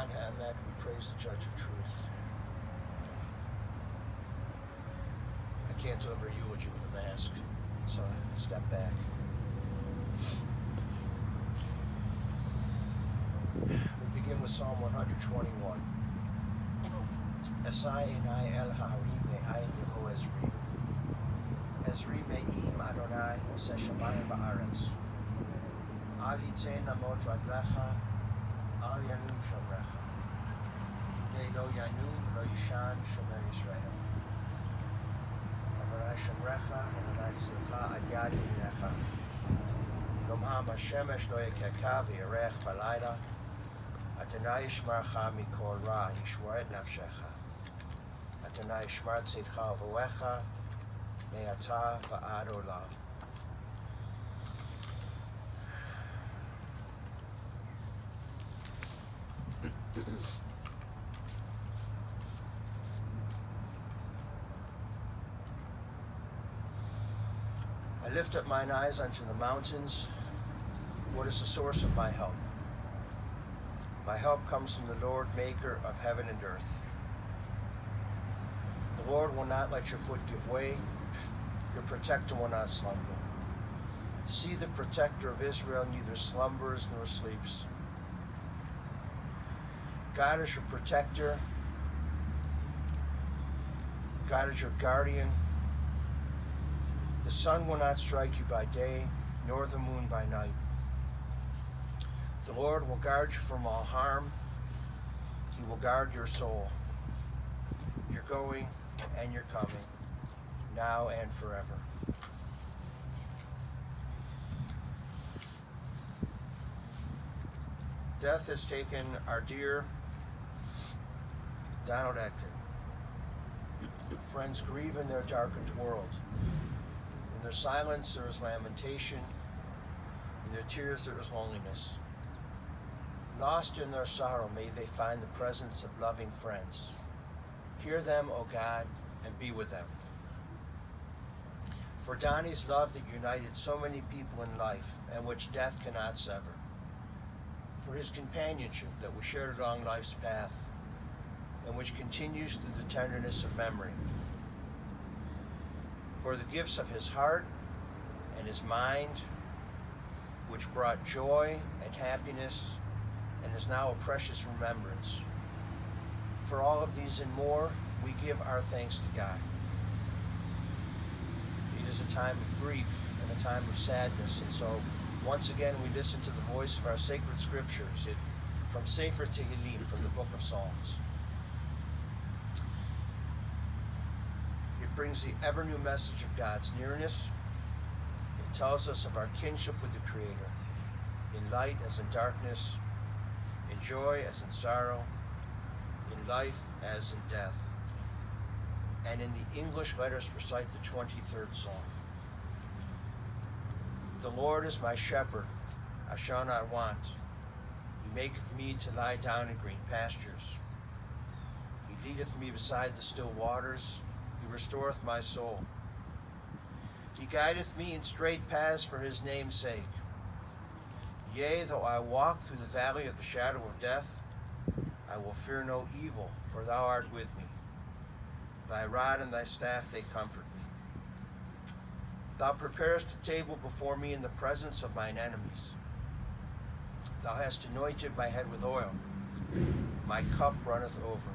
Adon Ha'emet, we praise the Judge of Truth. I can't deliver eulogy with a mask, so I step back. We begin with Psalm 121. Esai enai el ha'arim me'ayin yevo Ezri. Ezri me'im Adonai oseh shamayim va'aretz. Al yitzeh namot raglecha, al yanum shomrecha. Hinei lo yanum v'lo yishan shomer Yisrael. Adonai shomrecha, Adonai tzilcha ad yad yaminecha. Yom ha'mashemesh lo yekeka v'yarech balayla. Adonai yishmarcha mikol ra, yishmor et nafshecha. Adonai yishmar tzidcha v'oecha, me'ata v'ad olam. I lift up mine eyes unto the mountains. What is the source of my help? My help comes from the Lord, maker of heaven and earth. The Lord will not let your foot give way. Your protector will not slumber. See, the protector of Israel neither slumbers nor sleeps. God is your protector. God is your guardian. The sun will not strike you by day, nor the moon by night. The Lord will guard you from all harm. He will guard your soul. You're going and you're coming, now and forever. Death has taken our dear Donald Ettkin. Friends grieve in their darkened world. In their silence there is lamentation. In their tears there is loneliness. Lost in their sorrow, may they find the presence of loving friends. Hear them, O God, and be with them. For Donnie's love that united so many people in life, and which death cannot sever. For his companionship that was shared along life's path, and which continues through the tenderness of memory. For the gifts of his heart and his mind, which brought joy and happiness, and is now a precious remembrance. For all of these and more, we give our thanks to God. It is a time of grief and a time of sadness, and so once again we listen to the voice of our sacred scriptures from Sefer Tehillim, from the book of Psalms. It brings the ever-new message of God's nearness. It tells us of our kinship with the Creator, in light as in darkness, in joy as in sorrow, in life as in death. And in the English, let us recite the 23rd Psalm. The Lord is my shepherd, I shall not want. He maketh me to lie down in green pastures. He leadeth me beside the still waters. He restoreth my soul. He guideth me in straight paths for his name's sake. Yea, though I walk through the valley of the shadow of death, I will fear no evil, for thou art with me. Thy rod and thy staff, they comfort me. Thou preparest a table before me in the presence of mine enemies. Thou hast anointed my head with oil. My cup runneth over.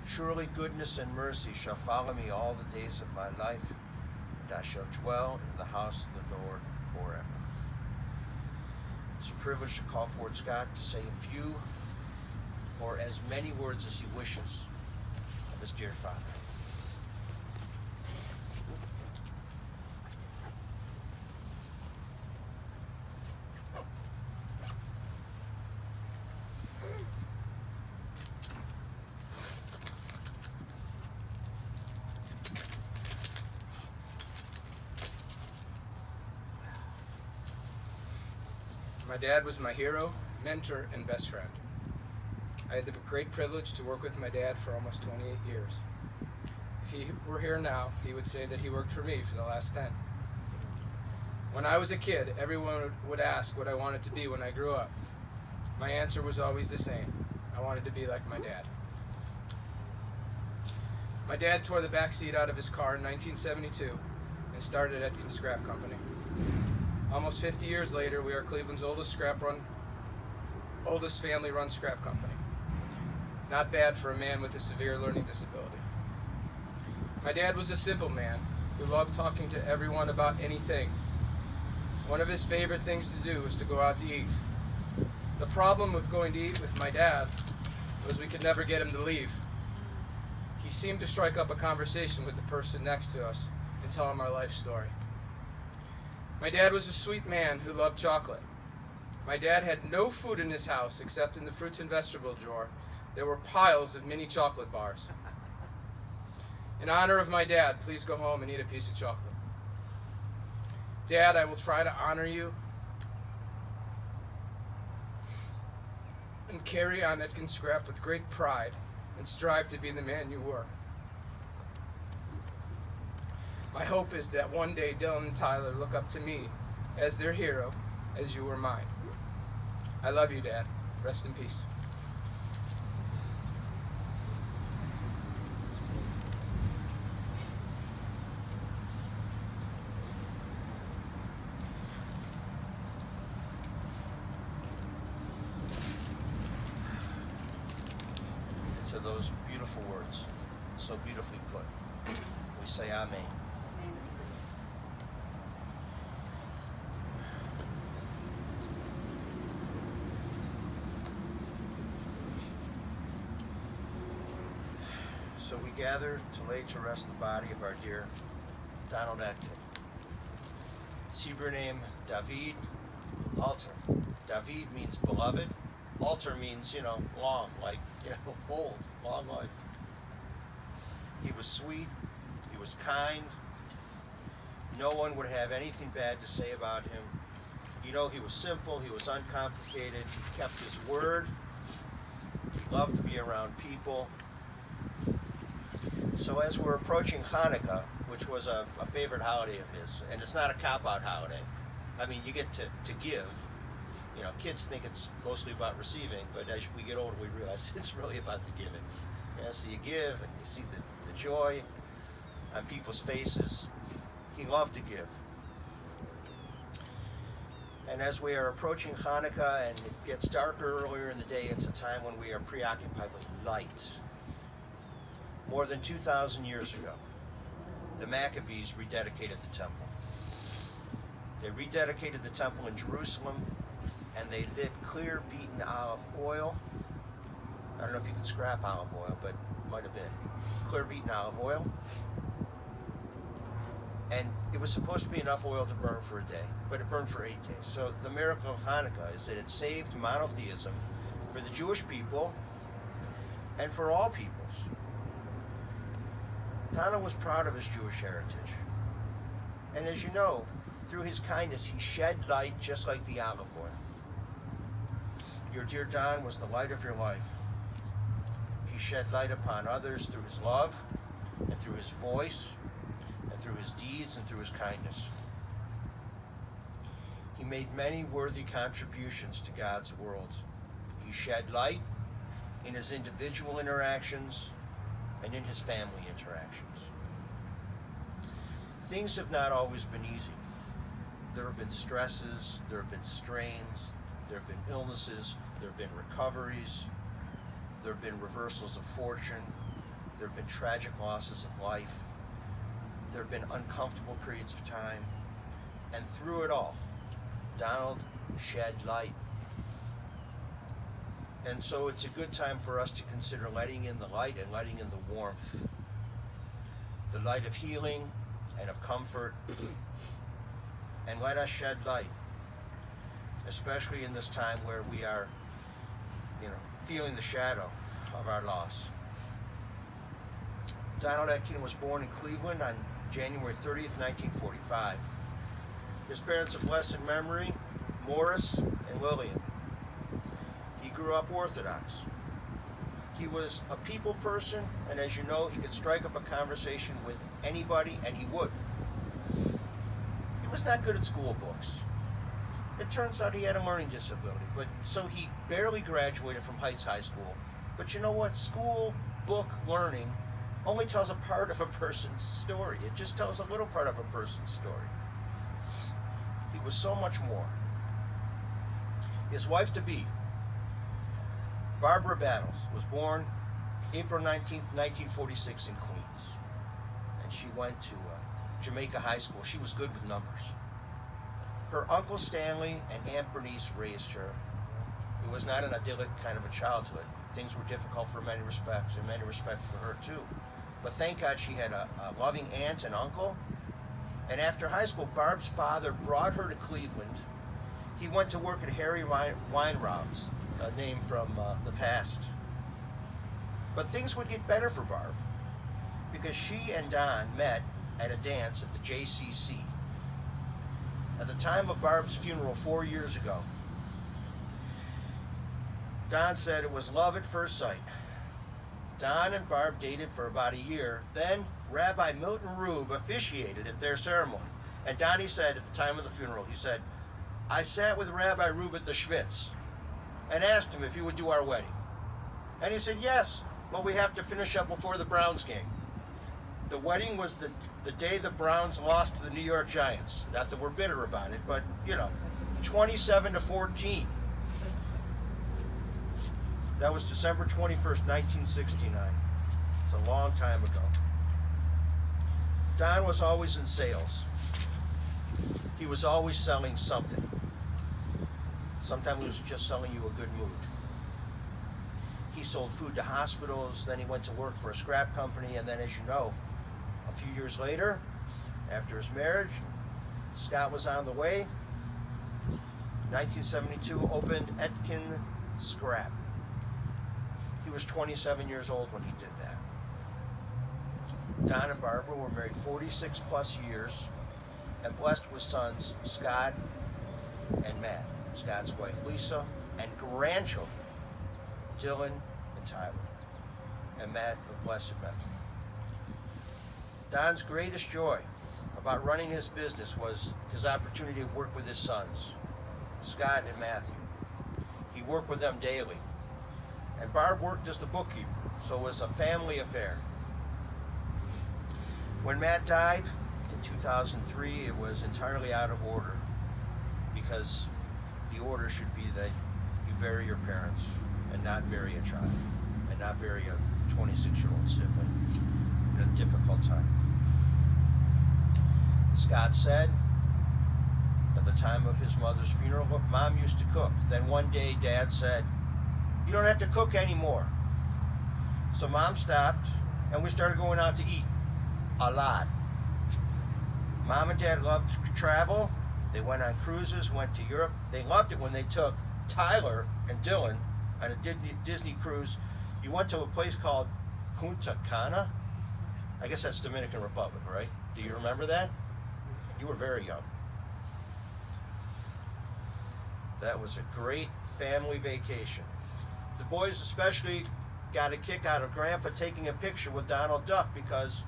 Surely goodness and mercy shall follow me all the days of my life, and I shall dwell in the house of the Lord forever. It's a privilege to call forward Scott to say a few or as many words as he wishes of his dear father. My dad was my hero, mentor, and best friend. I had the great privilege to work with my dad for almost 28 years. If he were here now, he would say that he worked for me for the last 10. When I was a kid, everyone would ask what I wanted to be when I grew up. My answer was always the same, I wanted to be like my dad. My dad tore the back seat out of his car in 1972 and started Ettkin Scrap Company. Almost 50 years later, we are Cleveland's oldest family-run scrap company. Not bad for a man with a severe learning disability. My dad was a simple man who loved talking to everyone about anything. One of his favorite things to do was to go out to eat. The problem with going to eat with my dad was we could never get him to leave. He seemed to strike up a conversation with the person next to us and tell him our life story. My dad was a sweet man who loved chocolate. My dad had no food in his house except in the fruits and vegetable drawer. There were piles of mini chocolate bars. In honor of my dad, please go home and eat a piece of chocolate. Dad, I will try to honor you and carry on Ettkin Scrap with great pride and strive to be the man you were. My hope is that one day Dylan and Tyler look up to me as their hero, as you were mine. I love you, Dad. Rest in peace. To those beautiful words, so beautifully put, we say Amen. So we gather to lay to rest the body of our dear Donald Ettkin. His Hebrew name, David Alter. David means beloved. Alter means, long, like, old, long life. He was sweet. He was kind. No one would have anything bad to say about him. He was simple. He was uncomplicated. He kept his word. He loved to be around people. So as we're approaching Hanukkah, which was a favorite holiday of his, and it's not a cop-out holiday. I mean, you get to give. Kids think it's mostly about receiving, but as we get older, we realize it's really about the giving. So you give, and you see the joy on people's faces. He loved to give. And as we are approaching Hanukkah and it gets darker earlier in the day, it's a time when we are preoccupied with light. More than 2,000 years ago, the Maccabees rededicated the temple. They rededicated the temple in Jerusalem, and they lit clear beaten olive oil. I don't know if you can scrap olive oil, but it might have been. Clear beaten olive oil. And it was supposed to be enough oil to burn for a day, but it burned for 8 days. So the miracle of Hanukkah is that it saved monotheism for the Jewish people and for all peoples. Donald was proud of his Jewish heritage. And as you know, through his kindness, he shed light just like the olive oil. Your dear Don was the light of your life. He shed light upon others through his love and through his voice and through his deeds and through his kindness. He made many worthy contributions to God's world. He shed light in his individual interactions and in his family interactions. Things have not always been easy. There have been stresses, there have been strains, there have been illnesses, there have been recoveries, there have been reversals of fortune, there have been tragic losses of life, there have been uncomfortable periods of time, and through it all, Donald shed light. And so it's a good time for us to consider letting in the light and letting in the warmth, the light of healing and of comfort, and let us shed light, especially in this time where we are, feeling the shadow of our loss. Donald Ettkin was born in Cleveland on January 30th, 1945. His parents of blessed memory, Morris and Lillian. He grew up Orthodox. He was a people person, and as you know, he could strike up a conversation with anybody, and he would. He was not good at school books. It turns out he had a learning disability, but so he barely graduated from Heights High School. But you know what? School, book, learning only tells a part of a person's story. It just tells a little part of a person's story. He was so much more. His wife-to-be, Barbara Battles, was born April 19th, 1946 in Queens. And she went to Jamaica High School. She was good with numbers. Her Uncle Stanley and Aunt Bernice raised her. It was not an idyllic kind of a childhood. Things were difficult for many respects, and many respects for her too. But thank God she had a loving aunt and uncle. And after high school, Barb's father brought her to Cleveland. He went to work at Harry Weinraub's, a name from the past. But things would get better for Barb, because she and Don met at a dance at the JCC. At the time of Barb's funeral 4 years ago, Don said it was love at first sight. Don and Barb dated for about a year. Then Rabbi Milton Rube officiated at their ceremony. And Donnie said at the time of the funeral, he said, I sat with Rabbi Rube at the Schwitz and asked him if he would do our wedding. And he said, yes, but we have to finish up before the Browns game. The wedding was the day the Browns lost to the New York Giants. Not that we're bitter about it, but, 27-14. That was December 21st, 1969. It's a long time ago. Don was always in sales. He was always selling something. Sometimes he was just selling you a good mood. He sold food to hospitals, then he went to work for a scrap company, and then, as you know, a few years later, after his marriage, Scott was on the way. 1972 opened Ettkin Scrap. He was 27 years old when he did that. Don and Barbara were married 46 plus years and blessed with sons, Scott and Matt, Scott's wife Lisa, and grandchildren, Dylan and Tyler, and Matt of blessed memory. Don's greatest joy about running his business was his opportunity to work with his sons, Scott and Matthew. He worked with them daily. And Barb worked as the bookkeeper, so it was a family affair. When Matt died in 2003, it was entirely out of order, because the order should be that you bury your parents and not bury a child, and not bury a 26-year-old sibling in a difficult time. Scott said at the time of his mother's funeral, look, Mom used to cook. Then one day Dad said, you don't have to cook anymore. So Mom stopped, and we started going out to eat. A lot. Mom and Dad loved to travel. They went on cruises, went to Europe. They loved it when they took Tyler and Dylan on a Disney cruise. You went to a place called Punta Cana. I guess that's Dominican Republic, right? Do you remember that? You were very young. That was a great family vacation. The boys especially got a kick out of Grandpa taking a picture with Donald Duck, because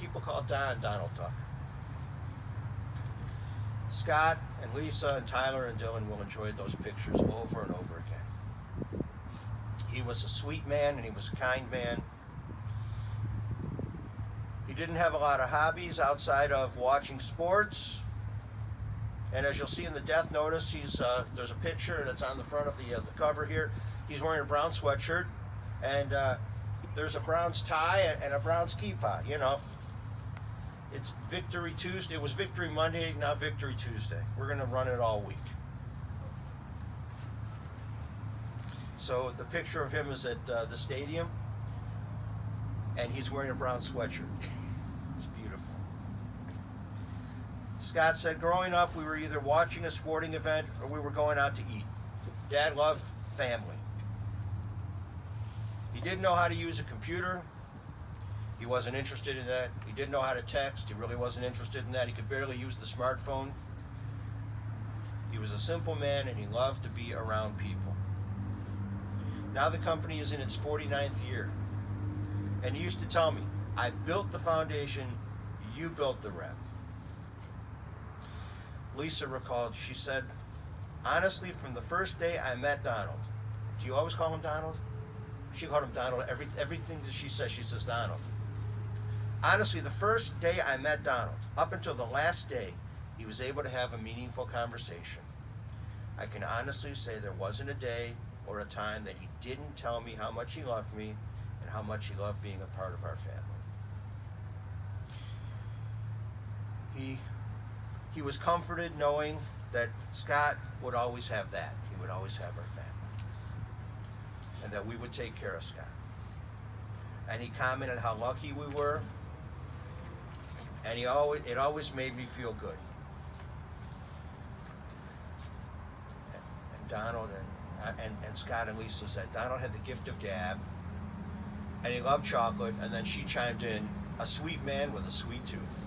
people call Don Donald Duck. Scott and Lisa and Tyler and Dylan will enjoy those pictures over and over again. He was a sweet man, and he was a kind man. He didn't have a lot of hobbies outside of watching sports. And as you'll see in the death notice, there's a picture, and it's on the front of the cover here. He's wearing a brown sweatshirt, and there's a Browns tie and a Browns kippah. It's Victory Tuesday. It was Victory Monday, now Victory Tuesday. We're going to run it all week. So the picture of him is at the stadium, and he's wearing a brown sweatshirt. It's beautiful. Scott said, growing up, we were either watching a sporting event or we were going out to eat. Dad loved family. He didn't know how to use a computer. He wasn't interested in that. He didn't know how to text. He really wasn't interested in that. He could barely use the smartphone. He was a simple man, and he loved to be around people. Now the company is in its 49th year. And he used to tell me, I built the foundation, you built the rep. Lisa recalled, she said, Honestly, from the first day I met Donald, do you always call him Donald? She called him Donald. Everything that she says Donald. Honestly, the first day I met Donald, up until the last day, he was able to have a meaningful conversation. I can honestly say there wasn't a day or a time that he didn't tell me how much he loved me and how much he loved being a part of our family. He was comforted knowing that Scott would always have that. He would always have our family. And that we would take care of Scott. And he commented how lucky we were. And it always made me feel good. And Donald and Scott and Lisa said Donald had the gift of gab. And he loved chocolate. And then she chimed in, a sweet man with a sweet tooth.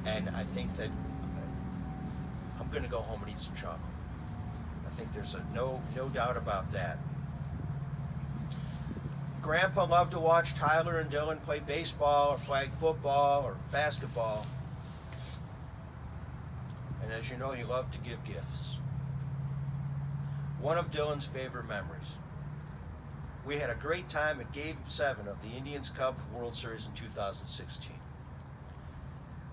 And I think that I'm going to go home and eat some chocolate. I think there's no doubt about that. Grandpa loved to watch Tyler and Dylan play baseball or flag football or basketball. And as you know, he loved to give gifts. One of Dylan's favorite memories. We had a great time at Game 7 of the Indians Cubs World Series in 2016.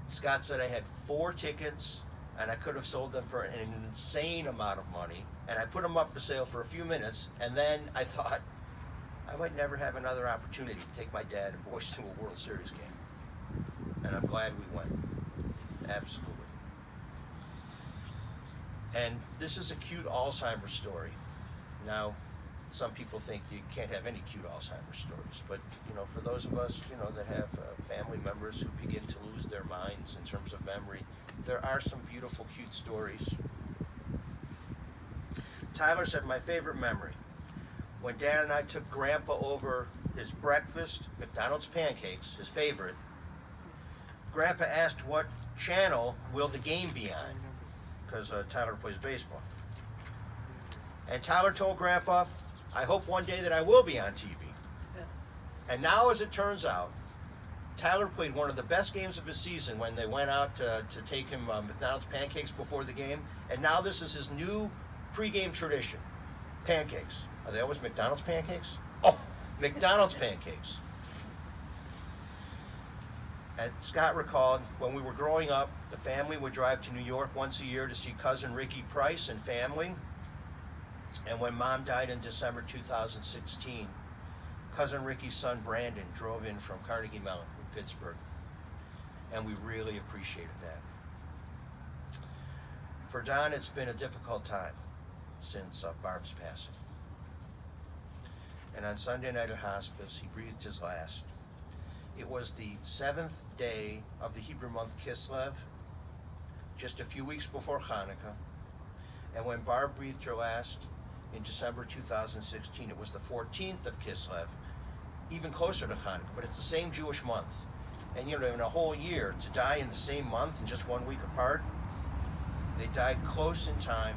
Scott said I had 4 tickets and I could have sold them for an insane amount of money. And I put them up for sale for a few minutes, and then I thought I might never have another opportunity to take my dad and boys to a World Series game. And I'm glad we went. Absolutely. And this is a cute Alzheimer's story. Now, some people think you can't have any cute Alzheimer's stories, but for those of us that have family members who begin to lose their minds in terms of memory, there are some beautiful, cute stories. Tyler said, my favorite memory, when Dad and I took Grandpa over his breakfast, McDonald's pancakes, his favorite, Grandpa asked what channel will the game be on, because Tyler plays baseball. And Tyler told Grandpa, I hope one day that I will be on TV. Yeah. And now, as it turns out, Tyler played one of the best games of his season when they went out to take him McDonald's pancakes before the game. And now this is his new pregame tradition, pancakes. Are they always McDonald's pancakes? Oh, McDonald's pancakes. And Scott recalled, when we were growing up, the family would drive to New York once a year to see cousin Ricky Price and family. And when Mom died in December 2016, cousin Ricky's son Brandon drove in from Carnegie Mellon in Pittsburgh. And we really appreciated that. For Don, it's been a difficult time since Barb's passing. And on Sunday night at hospice, he breathed his last. It was the 7th day of the Hebrew month Kislev, just a few weeks before Hanukkah. And when Barb breathed her last in December 2016, it was the 14th of Kislev, even closer to Hanukkah, but it's the same Jewish month. And in a whole year, to die in the same month and just 1 week apart, they died close in time.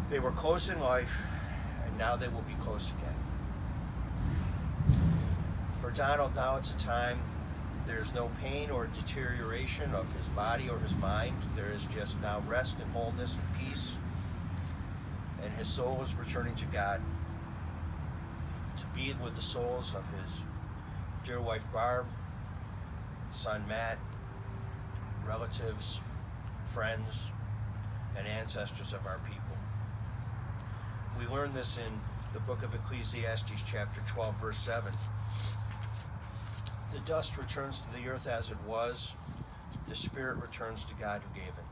They were close in life, and now they will be close again. For Donald, now it's a time there's no pain or deterioration of his body or his mind. There is just now rest and wholeness and peace. And his soul is returning to God to be with the souls of his dear wife Barb, son Matt, relatives, friends, and ancestors of our people. We learn this in the book of Ecclesiastes, chapter 12, verse 7. The dust returns to the earth as it was. The spirit returns to God who gave it.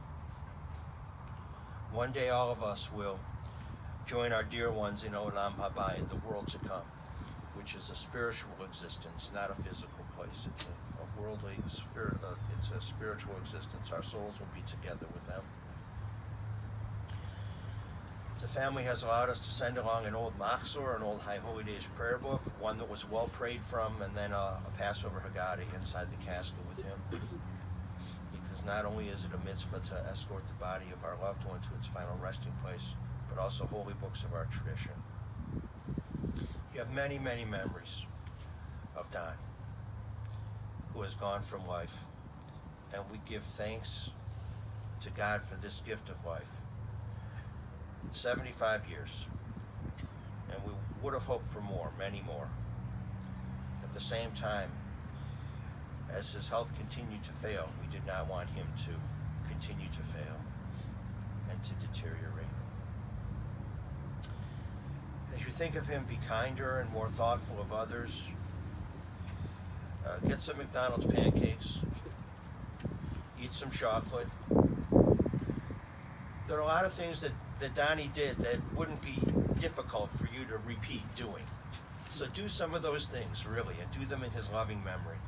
One day all of us will join our dear ones in Olam Haba, in the world to come, which is a spiritual existence, not a physical place. It's a worldly, it's a spiritual existence. Our souls will be together with them. The family has allowed us to send along an old Machzor, an old High Holy Days prayer book, one that was well prayed from, and then a Passover Haggadah inside the casket with him. Because not only is it a mitzvah to escort the body of our loved one to its final resting place, but also holy books of our tradition. You have many, many memories of Don, who has gone from life, and we give thanks to God for this gift of life. 75 years. And we would have hoped for more, many more. At the same time, as his health continued to fail, we did not want him to continue to fail and to deteriorate. As you think of him, be kinder and more thoughtful of others. Get some McDonald's pancakes. Eat some chocolate. There are a lot of things that Donnie did that wouldn't be difficult for you to repeat doing. So do some of those things, really, and do them in his loving memory.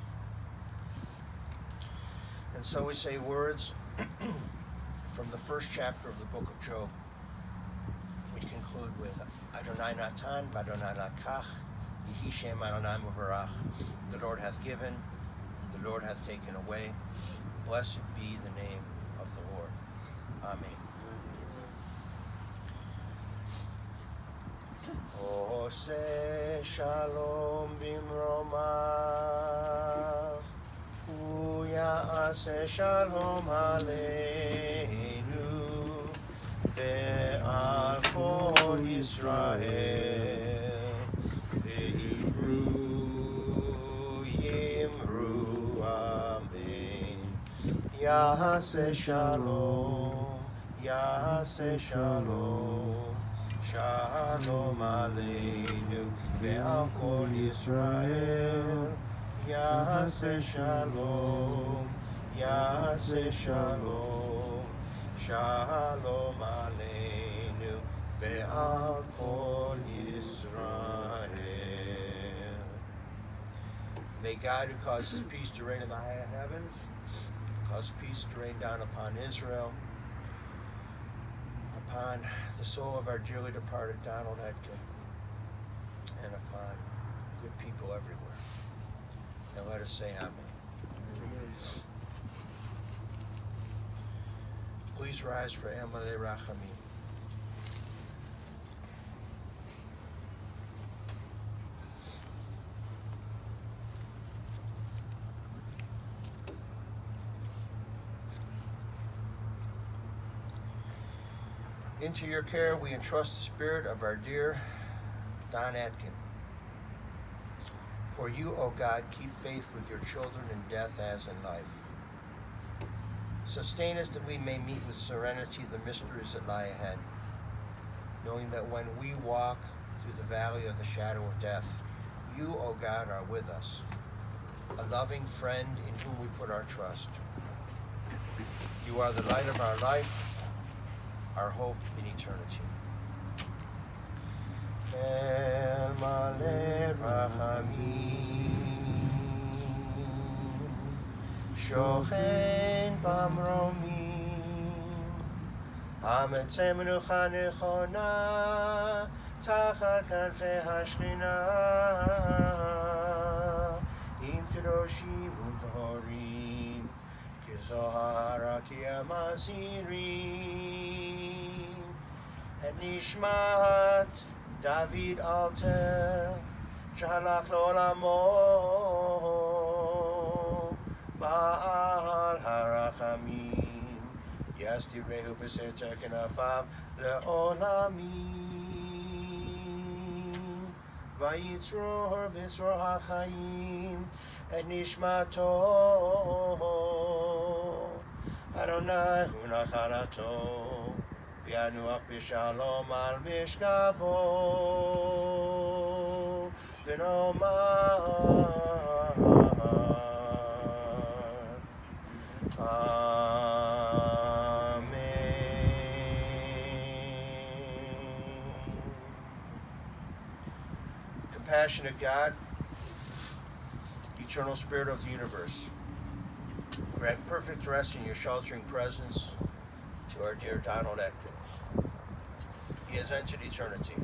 And so we say words from the first chapter of the book of Job. We conclude with Adonai Natan, Adonai Lakach, Yehi Shem Adonai Muvarach. The Lord hath given, the Lord hath taken away. Blessed be the name of the Lord. Amen. Ose Shalom Bimromav, Uya'ase Shalom Aleinu, Ve'al Kol Yisrael, Ve'imru Yimru Amen. Ya'ase Shalom, Ya'ase Shalom, Shalom Aleinu ve'al kol Yisrael. Ya'aseh Shalom, Ya'aseh Shalom, Shalom Aleinu ve'al kol Yisrael. May God, who causes peace to reign in the high heavens, cause peace to rain down upon Israel, upon the soul of our dearly departed Donald Ettkin, and upon good people everywhere. And let us say Amen. Please rise for Emelei Rachamim. Into your care we entrust the spirit of our dear Don Ettkin. For you, O God, keep faith with your children in death as in life. Sustain us that we may meet with serenity the mysteries that lie ahead, knowing that when we walk through the valley of the shadow of death, you, O God, are with us, a loving friend in whom we put our trust. You are the light of our life, our hope in eternity. El Maleh Rachamim, Shochen Bamromim, Hametzeh Menucha Nechona, Tachat Kanfei Hashchina, Im Kedoshim U'Tahorim, Kezohar Rakia Mazirim, Et Nishmat David Alter, Shalach L'olamo, Ba'al Harachamim, Yasdirehu B'Seter Kenafav Le'olamim, Vayitzror B'Zror HaChaim, Et Nishmato, Adonai Hu Nachalato, V'yanuach b'shalom al mishkavo, v'nomar Amen. Compassionate God, eternal Spirit of the universe, grant perfect rest in your sheltering presence to our dear Donald Ettkin. He has entered eternity.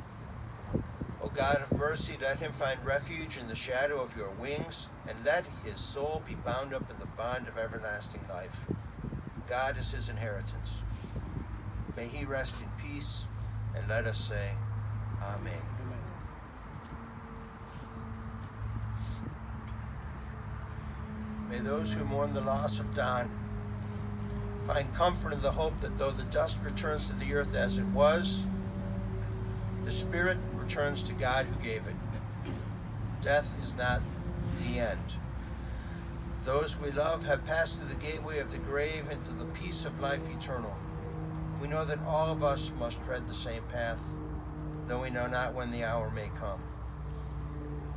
O God of mercy, let him find refuge in the shadow of your wings, and let his soul be bound up in the bond of everlasting life. God is his inheritance. May he rest in peace, and let us say, Amen. May those who mourn the loss of Don Find comfort in the hope that though the dust returns to the earth as it was, the spirit returns to God who gave it. Death is not the end. Those we love have passed through the gateway of the grave into the peace of life eternal. We know that all of us must tread the same path, though we know not when the hour may come.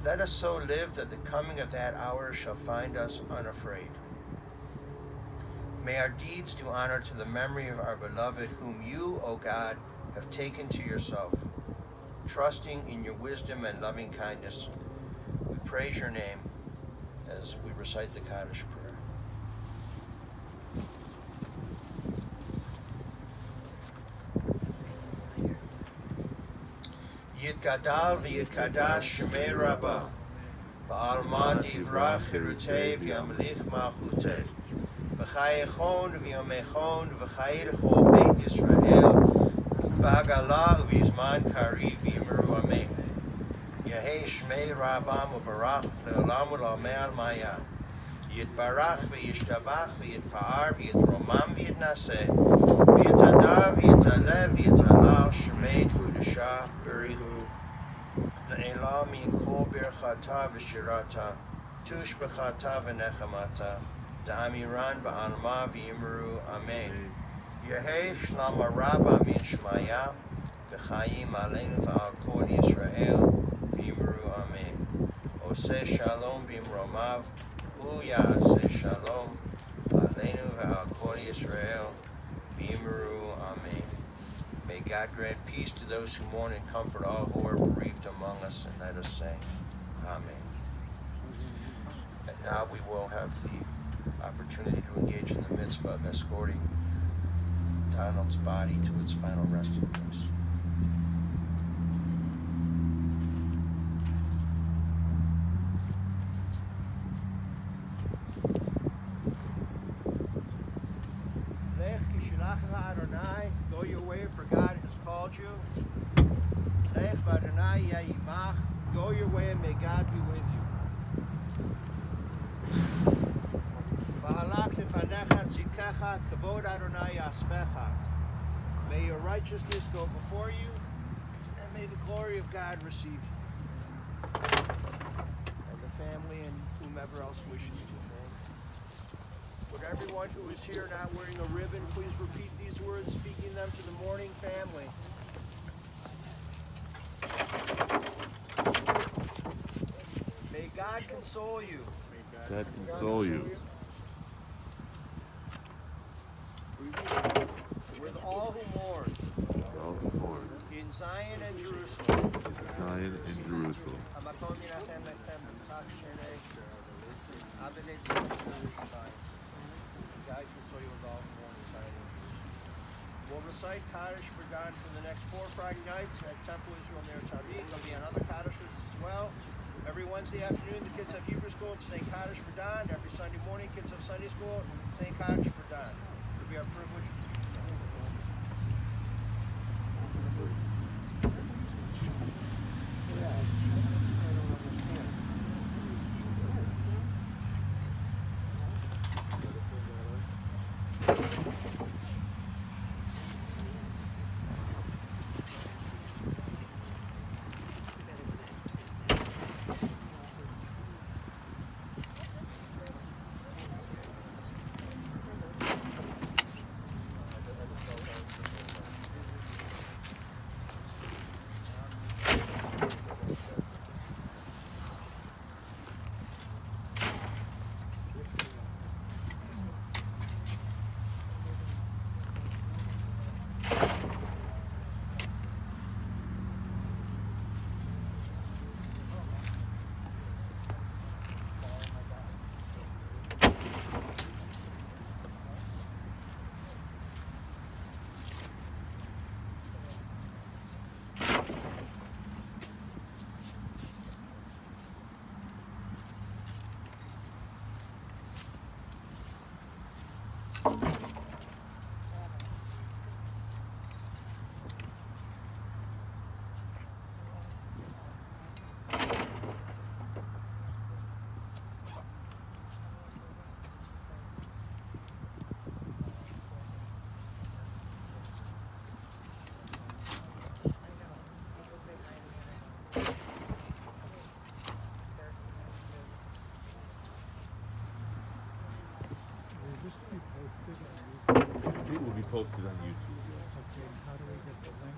Let us so live that the coming of that hour shall find us unafraid. May our deeds do honor to the memory of our beloved, whom you, O God, have taken to yourself. Trusting in your wisdom and loving kindness, we praise your name as we recite the Kaddish prayer. Yitgadal v'yitkadash shemei rabbah, ba'alma divrach chirutei v'yamlich malchutei, v'chayechon v'yamechon v'chayir chol beit Yisrael, v'hagalah v'yizman kari v'yimeru amen. Yehei shmei rabbah uvarach le'olam u'lamei al-maya. Yitbarach v'yishtabach v'yitpa'ar v'yitromam v'yitnaseh v'yitadar v'yitalev v'yitalal shmei kudashah b'richu le'elam min kol birchata v'shirata tushbechata v'nechamata da'amiran ba'alma v'yimeru amen. Yehei shlama rabba min shmaya v'chayim aleinu v'al kol Yisrael v'yimeru amen. Oseh shalom b'imromav Ya'aseh shalom aleinu v'al kol Yisrael v'yimeru amen. May God grant peace to those who mourn and comfort all who are bereaved among us, and let us say, Amen. And now we will have the opportunity to engage in the mitzvah of escorting Donald's body to its final resting place. Go your way, for God has called you. Go your way, and may God be with you. May your righteousness go before you, and may the glory of God receive you. And the family and whomever else wishes to. Would everyone who is here not wearing a ribbon please repeat these words, speaking them to the mourning family. May God console you. May God console you. With all who mourn. All who mourn. In Zion and Jerusalem. In Zion and Jerusalem. God console you with all who mourn in Zion and Jerusalem. We'll recite Kaddish for God for the next 4 Friday nights at Temple Israel near Tariq. There'll be another Kaddishers as well. Every Wednesday afternoon, the kids have Hebrew school saying Kaddish for Don. Every Sunday morning, kids have Sunday school saying Kaddish for Don. It'll be our privilege to do so. posted on YouTube. Yeah. Okay, how do we get the link?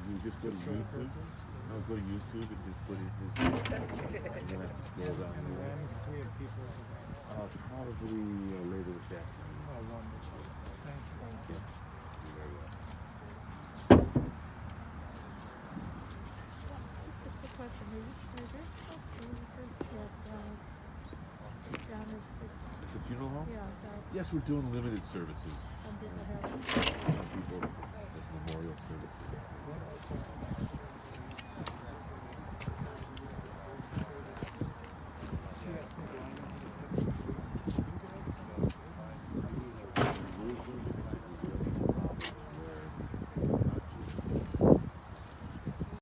You just go to YouTube. No, go to YouTube and just put in his name. You're gonna have to scroll down And there. when we have people Probably later this afternoon. oh, wonderful. Thank you. You're very welcome. Just a question. Is there still services down at The funeral home? yeah, that Yes, we're doing limited services. some people have? Some people, like memorial services.